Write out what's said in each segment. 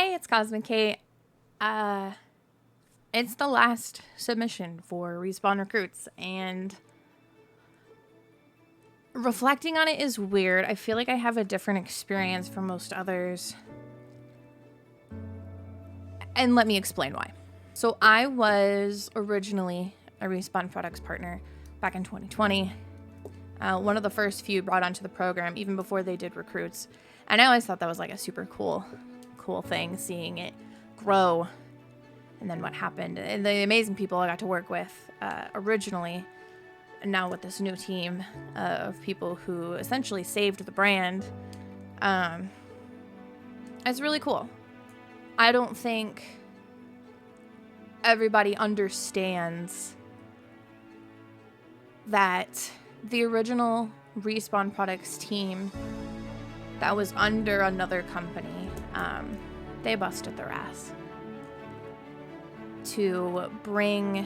Hi, it's KosmicKait. It's the last submission for Respawn Recruits, and reflecting on it is weird. I feel like I have a different experience from most others. And let me explain why. So I was originally a Respawn Products partner back in 2020. One of the first few brought onto the program, even before they did recruits. And I always thought that was like a super cool thing, seeing it grow. And then what happened, and the amazing people I got to work with originally, and now with this new team of people who essentially saved the brand. It's really cool. I don't think everybody understands that the original Respawn Products team that was under another company, they busted their ass to bring,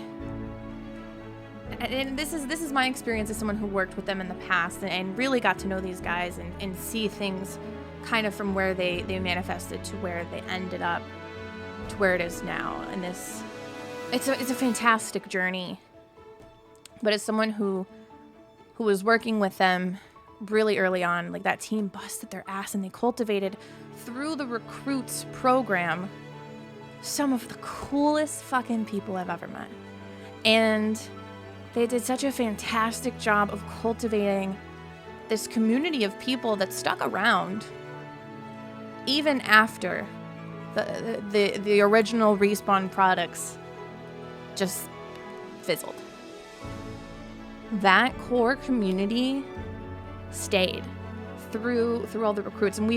and this is my experience as someone who worked with them in the past and really got to know these guys and see things kind of from where they manifested to where they ended up to where it is now. And it's a fantastic journey. But as someone who was working with them really early on, like, that team busted their ass and they cultivated through the recruits program some of the coolest fucking people I've ever met. And they did such a fantastic job of cultivating this community of people that stuck around even after the original Respawn Products just fizzled. That core community stayed through all the recruits. And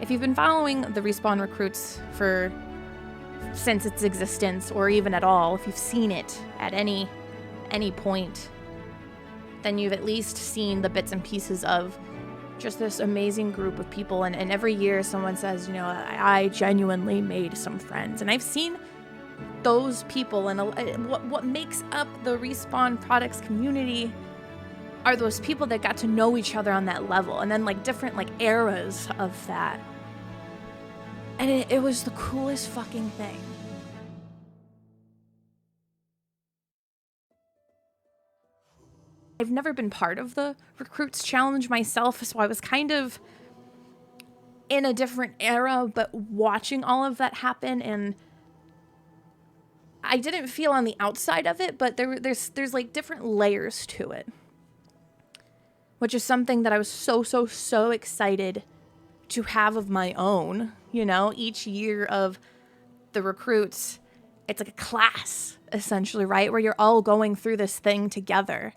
if you've been following the Respawn Recruits since its existence, or even at all, if you've seen it at any point, then you've at least seen the bits and pieces of just this amazing group of people. And every year someone says, you know, I genuinely made some friends. And I've seen those people, and what makes up the Respawn Products community are those people that got to know each other on that level, and then like different like eras of that. And it was the coolest fucking thing. I've never been part of the Recruits Challenge myself, so I was kind of in a different era, but watching all of that happen, and I didn't feel on the outside of it, but there's like different layers to it, which is something that I was so excited to have of my own. You know, each year of the recruits, it's like a class, essentially, right? Where you're all going through this thing together.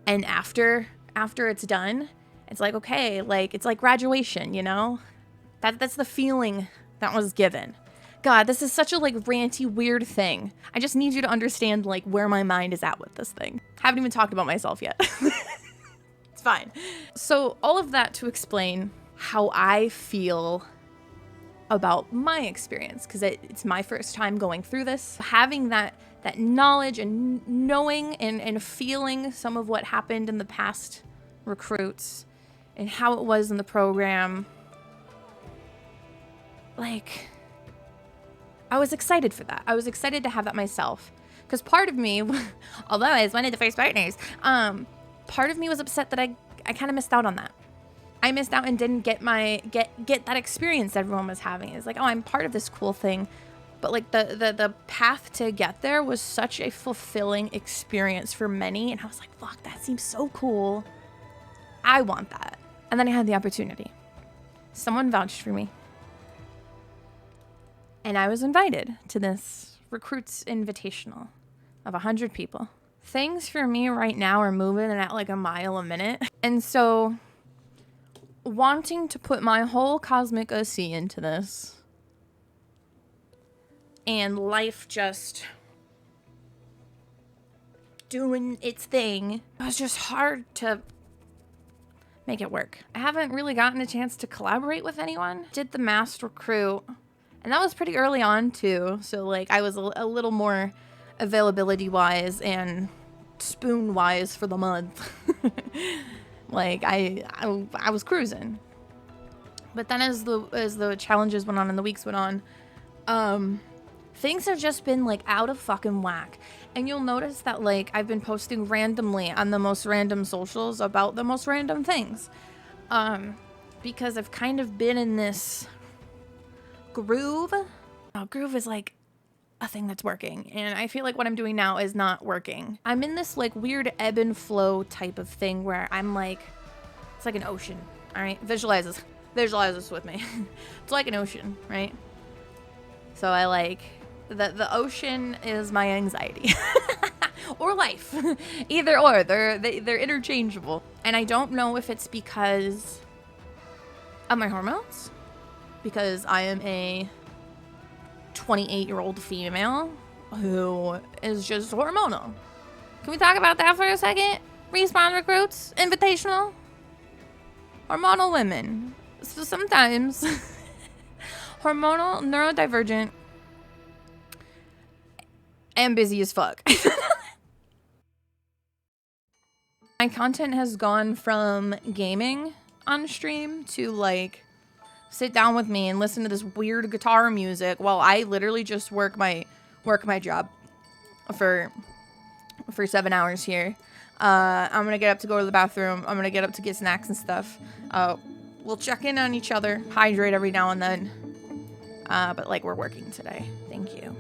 And after it's done, it's like, okay, like, it's like graduation, you know? That's the feeling that was given. God, this is such a like ranty, weird thing. I just need you to understand like where my mind is at with this thing. Haven't even talked about myself yet. It's fine. So all of that to explain how I feel about my experience, because it's my first time going through this. Having that knowledge and knowing and feeling some of what happened in the past recruits and how it was in the program, like, I was excited for that. I was excited to have that myself, because part of me, although I was one of the first partners, part of me was upset that I kind of missed out on that. I missed out and didn't get that experience everyone was having. It's like, oh, I'm part of this cool thing. But like the path to get there was such a fulfilling experience for many. And I was like, fuck, that seems so cool. I want that. And then I had the opportunity. Someone vouched for me. And I was invited to this Recruits Invitational of 100 people. Things for me right now are moving at like a mile a minute. And so wanting to put my whole cosmic OC into this, and life just doing its thing, it was just hard to make it work. I haven't really gotten a chance to collaborate with anyone. Did the mass recruit, and that was pretty early on too, so like I was a little more availability wise and spoon wise for the month. Like I was cruising. But then as the challenges went on and the weeks went on, things have just been like out of fucking whack. And you'll notice that like I've been posting randomly on the most random socials about the most random things. Because I've kind of been in this groove. Groove is like a thing that's working, and I feel like what I'm doing now is not working. I'm in this like weird ebb and flow type of thing where I'm like, it's like an ocean. All right, visualize this with me. It's like an ocean, right? So I like the ocean is my anxiety or life. Either or, they're interchangeable. And I don't know if it's because of my hormones, because I am a 28-year-old female who is just hormonal. Can we talk about that for a second? Respawn recruits, invitational, hormonal women. So sometimes hormonal, neurodivergent, and busy as fuck. My content has gone from gaming on stream to like sit down with me and listen to this weird guitar music while I literally just work my job for 7 hours here. I'm gonna get up to go to the bathroom. I'm gonna get up to get snacks and stuff. We'll check in on each other, hydrate every now and then. But like we're working today. Thank you.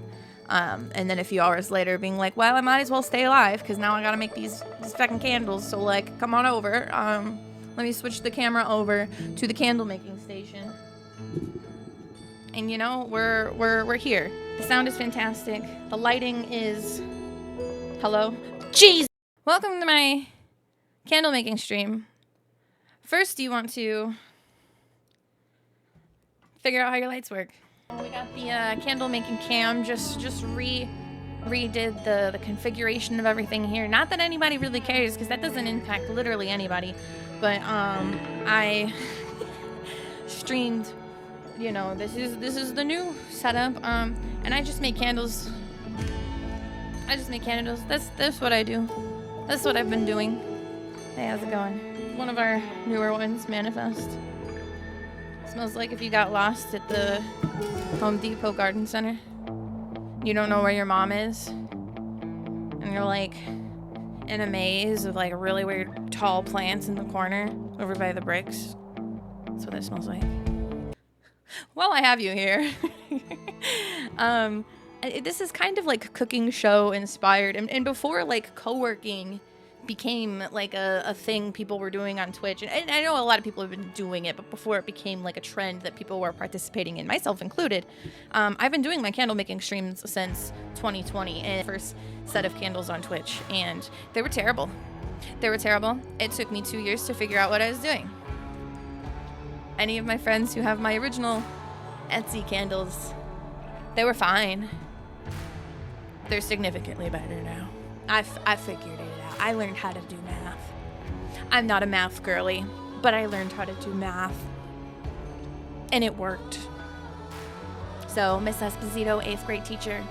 And then a few hours later being like, well, I might as well stay alive because now I gotta make these fucking candles. So like, come on over. Let me switch the camera over to the candle making station. And you know, we're here. The sound is fantastic. The lighting is... Hello? Jeez! Welcome to my candle making stream. First, you want to figure out how your lights work. We got the candle making cam, just redid the configuration of everything here. Not that anybody really cares, because that doesn't impact literally anybody. But I streamed, you know, this is the new setup. And I just make candles. That's what I do. That's what I've been doing. Hey, how's it going? One of our newer ones, Manifest. Smells like if you got lost at the Home Depot Garden Center. You don't know where your mom is. And you're like in a maze of like really weird tall plants in the corner over by the bricks. That's what it smells like. Well, I have you here. This is kind of like cooking show inspired. And before like co-working became like a thing people were doing on Twitch, and I know a lot of people have been doing it, but before it became like a trend that people were participating in, myself included, I've been doing my candle making streams since 2020 and first set of candles on Twitch, and they were terrible. It took me 2 years to figure out what I was doing. Any of my friends who have my original Etsy candles, they were fine. They're significantly better now. I figured it out. I learned how to do math. I'm not a math girly, but I learned how to do math. And it worked. So, Miss Esposito, 8th grade teacher,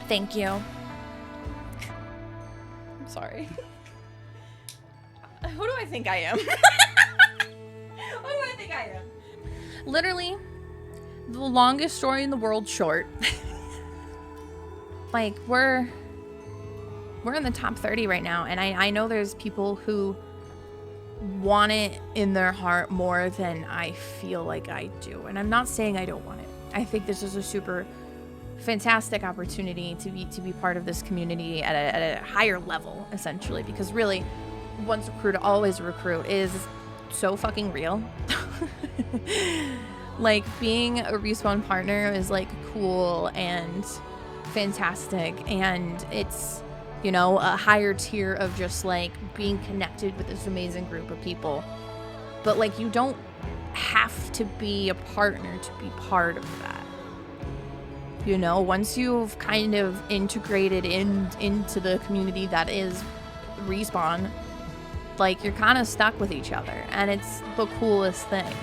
thank you. I'm sorry. Who do I think I am? Who do I think I am? Literally, the longest story in the world short. Like, we're in the top 30 right now, and I know there's people who want it in their heart more than I feel like I do. And I'm not saying I don't want it. I think this is a super fantastic opportunity to be part of this community at a higher level, essentially, because really, once recruit, always recruit is so fucking real. Like, being a Respawn partner is like cool and fantastic, and it's, you know, a higher tier of just like being connected with this amazing group of people. But like, you don't have to be a partner to be part of that. You know, once you've kind of integrated into the community that is Respawn, like, you're kind of stuck with each other, and it's the coolest thing.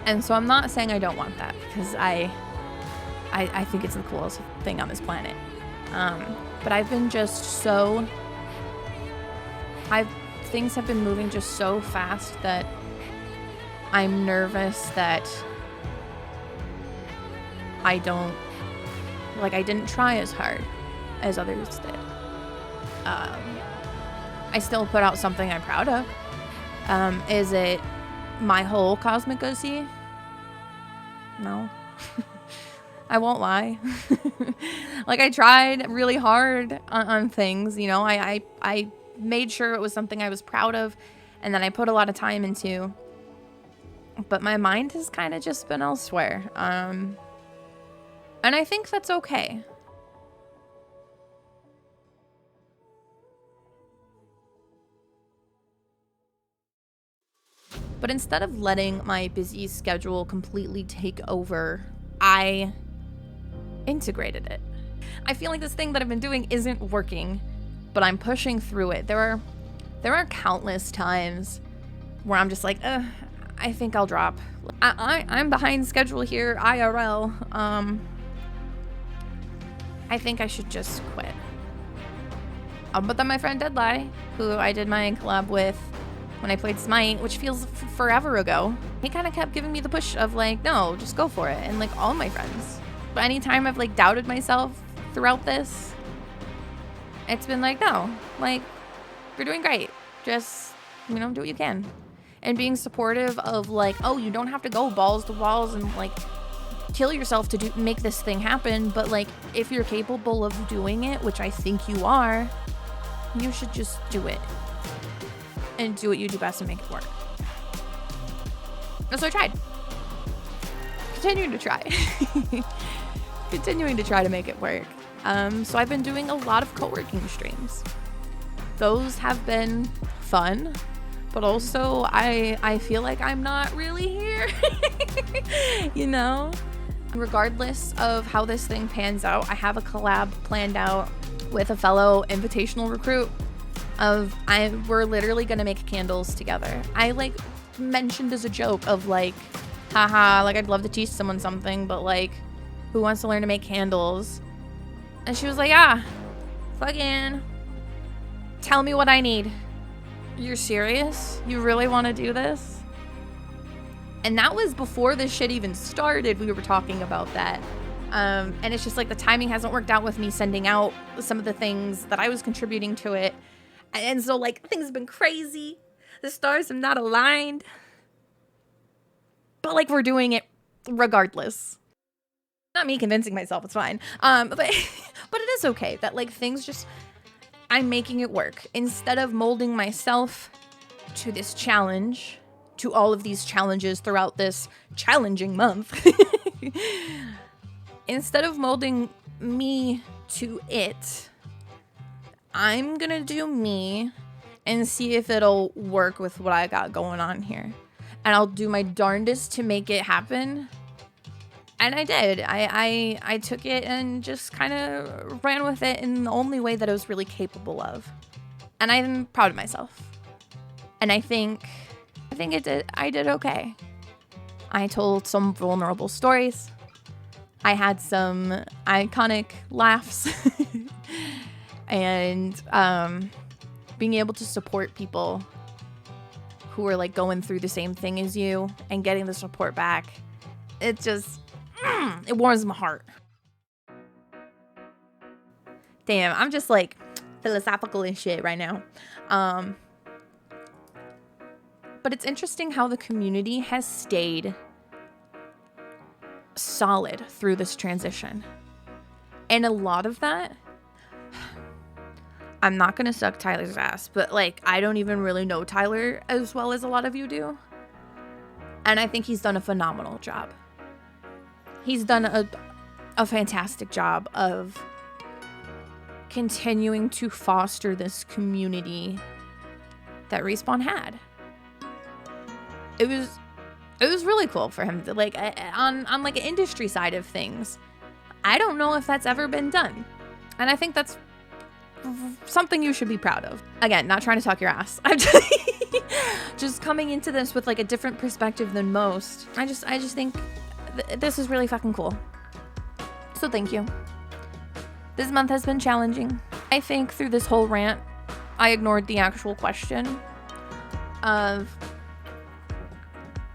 And so I'm not saying I don't want that, because I think it's the coolest thing on this planet. But I've been just so... Things have been moving just so fast that I'm nervous that I didn't try as hard as others did. I still put out something I'm proud of. Is it my whole KosmicKait? No. I won't lie. Like, I tried really hard on things, you know. I made sure it was something I was proud of and that I put a lot of time into. But my mind has kind of just been elsewhere. And I think that's okay. But instead of letting my busy schedule completely take over, I integrated it. I feel like this thing that I've been doing isn't working, but I'm pushing through it. There are countless times where I'm just like, I think I'll drop. I'm behind schedule here, IRL. I think I should just quit. But then my friend Deadlie, who I did my collab with when I played Smite, which feels forever ago, he kind of kept giving me the push of like, no, just go for it. And like all my friends. But anytime I've like doubted myself throughout this, it's been like, no, like, you're doing great. Just, you know, do what you can. And being supportive of like, oh, you don't have to go balls to walls and like kill yourself to make this thing happen. But like, if you're capable of doing it, which I think you are, you should just do it. And do what you do best and make it work. And so I tried. Continuing to try. Continuing to try to make it work. So I've been doing a lot of co-working streams. Those have been fun, but also I feel like I'm not really here. You know? Regardless of how this thing pans out, I have a collab planned out with a fellow Invitational recruit. We're literally gonna make candles together. I like mentioned as a joke of like, haha, like I'd love to teach someone something, but like, who wants to learn to make candles? And she was like, fucking tell me what I need. You're serious? You really want to do this? And that was before this shit even started. We were talking about that. And it's just like the timing hasn't worked out with me sending out some of the things that I was contributing to it. And so, like, things have been crazy. The stars have not aligned. But, like, we're doing it regardless. Not me convincing myself, it's fine. But it is okay that, like, things just... I'm making it work. Instead of molding myself to this challenge, to all of these challenges throughout this challenging month. Instead of molding me to it... I'm gonna do me and see if it'll work with what I got going on here. And I'll do my darndest to make it happen. And I did. I took it and just kind of ran with it in the only way that I was really capable of. And I'm proud of myself. And I think I did okay. I told some vulnerable stories. I had some iconic laughs. And being able to support people who are like going through the same thing as you and getting the support back, it just it warms my heart. Damn, I'm just like philosophical and shit right now. But it's interesting how the community has stayed solid through this transition. And a lot of that, I'm not gonna suck Tyler's ass, but like, I don't even really know Tyler as well as a lot of you do. And I think he's done a phenomenal job. He's done a fantastic job of continuing to foster this community that Respawn had. It was really cool for him to like, on like an industry side of things. I don't know if that's ever been done. And I think that's something you should be proud of. Again, not trying to talk your ass. I'm just coming into this with like a different perspective than most. I just think this is really fucking cool. So thank you. This month has been challenging. I think through this whole rant, I ignored the actual question of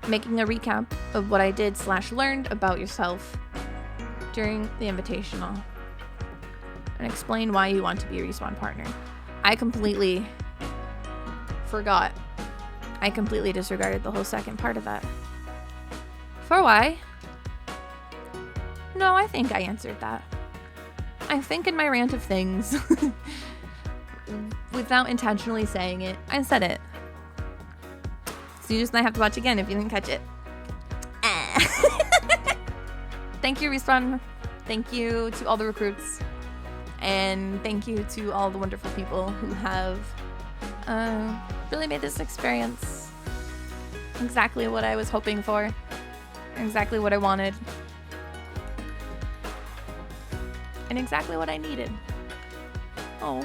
making a recap of what I did / learned about yourself during the Invitational and explain why you want to be a Respawn partner. I completely forgot. I completely disregarded the whole second part of that. For why? No, I think I answered that. I think in my rant of things, without intentionally saying it, I said it. So you just might have to watch again if you didn't catch it. Thank you, Respawn. Thank you to all the recruits. And thank you to all the wonderful people who have really made this experience exactly what I was hoping for. Exactly what I wanted. And exactly what I needed. Oh.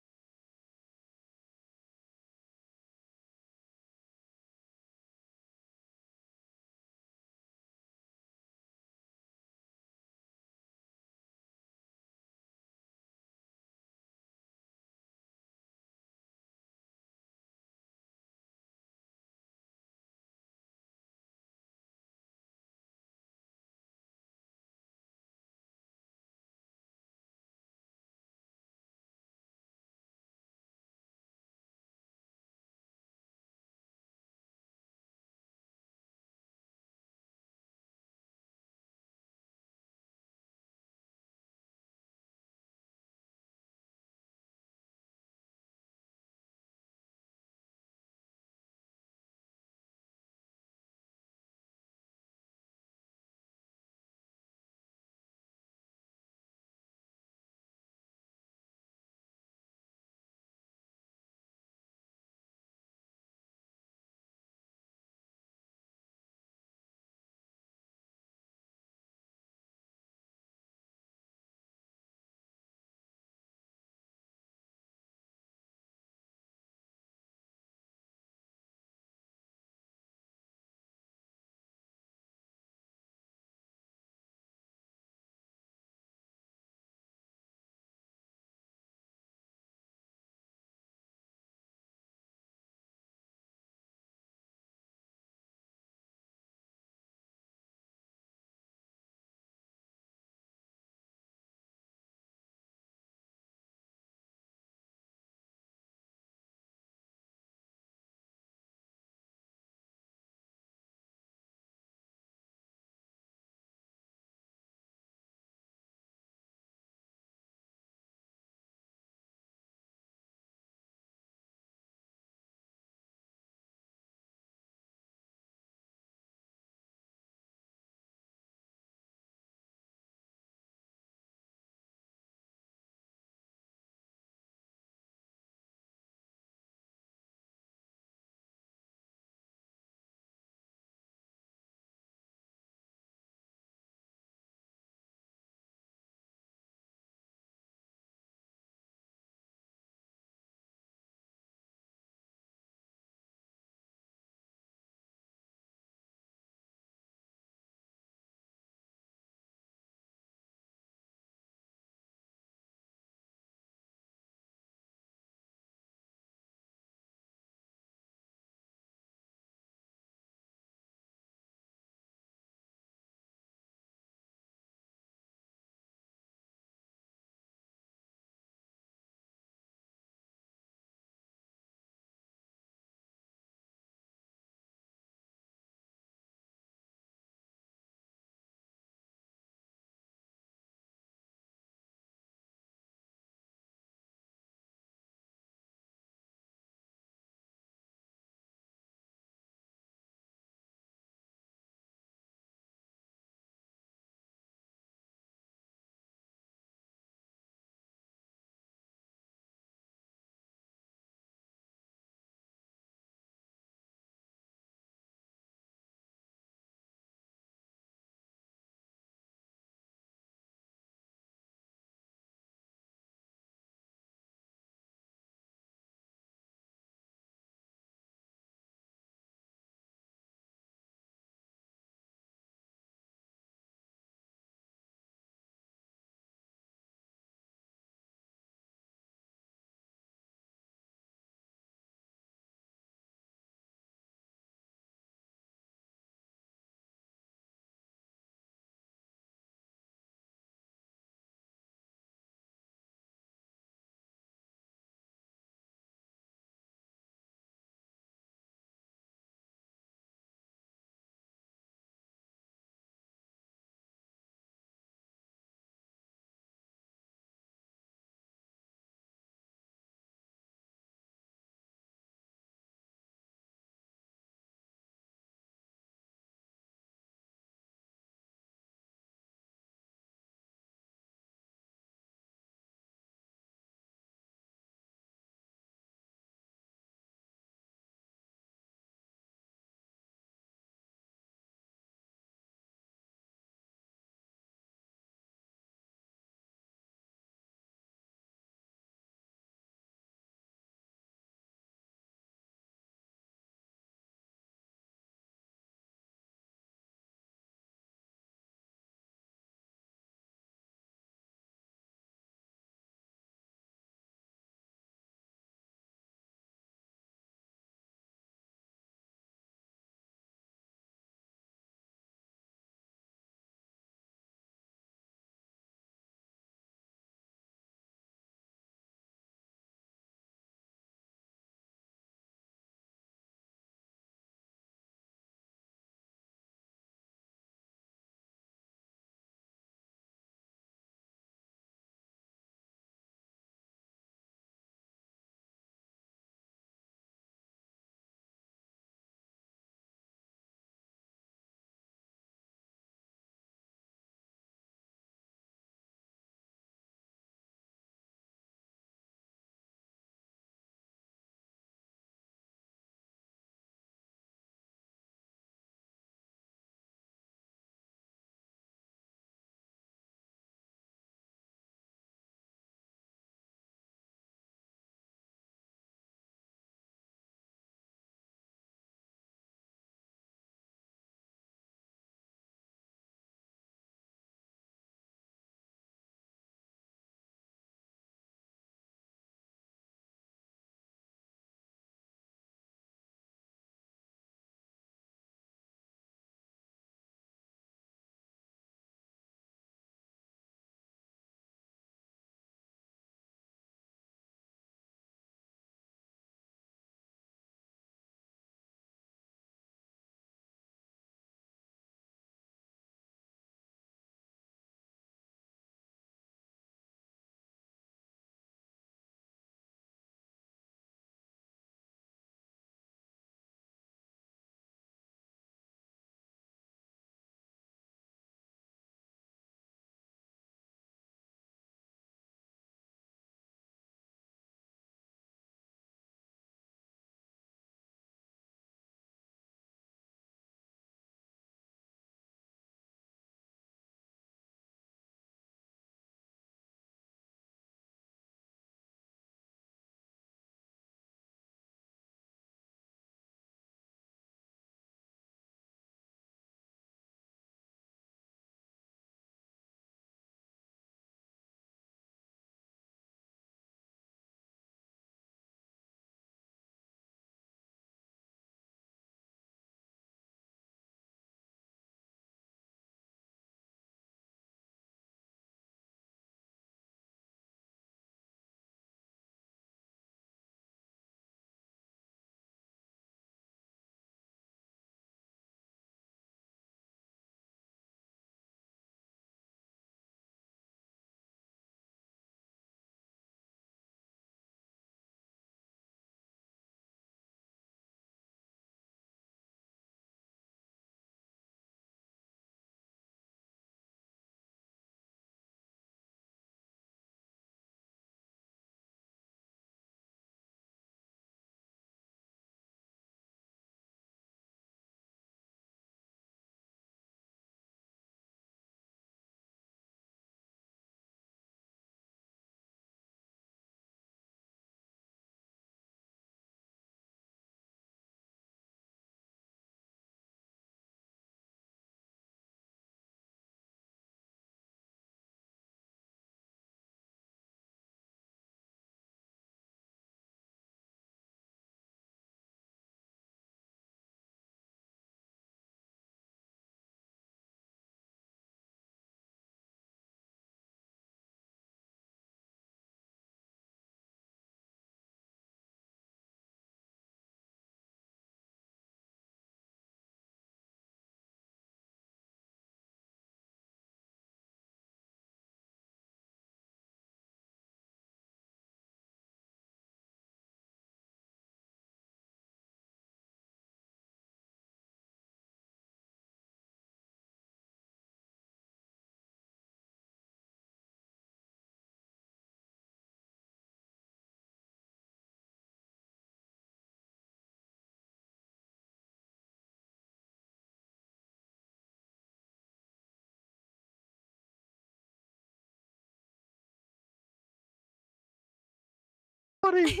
buddy.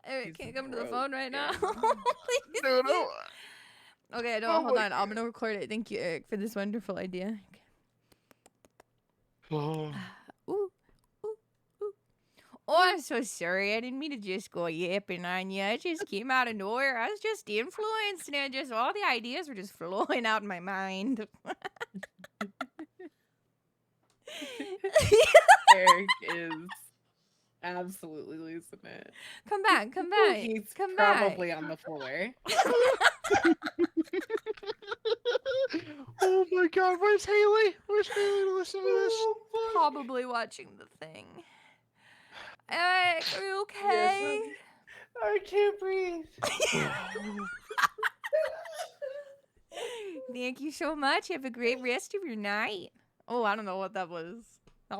Eric, can you come to the broke, phone right now? No, no. Okay, no, Oh hold my on. I'm gonna record it. Thank you, Eric, for this wonderful idea. Oh. Ooh, ooh, ooh. Oh, I'm so sorry. I didn't mean to just go yapping on you. It just came out of nowhere. I was just influenced, and just all the ideas were just flowing out in my mind. Eric is absolutely losing it. Come back, come back. He's come probably back. on the floor. Oh my God, where's Haley? Where's Haley to listen to this? Probably watching the thing. Eric, are you okay? Yes, I can't breathe. Thank you so much. Have a great rest of your night. Oh, I don't know what that was. That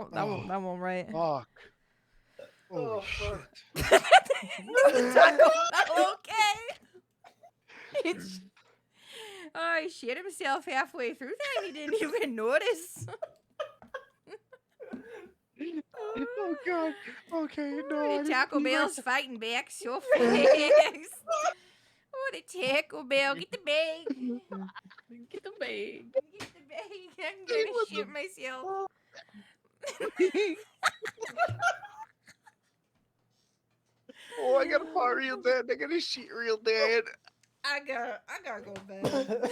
won't right. Fuck. Oh, Holy fuck. shit. Taco Bell, okay? It's... Oh, he shit himself halfway through that and he didn't even notice. Oh God. Okay, no. I didn't Taco do that. Bell's fighting back so fast. Oh, the Taco Bell. Get the bag. Get the bag. Get the bag. I'm gonna shit myself. Oh, I gotta part real bad. I gotta shit real bad. I gotta go bed.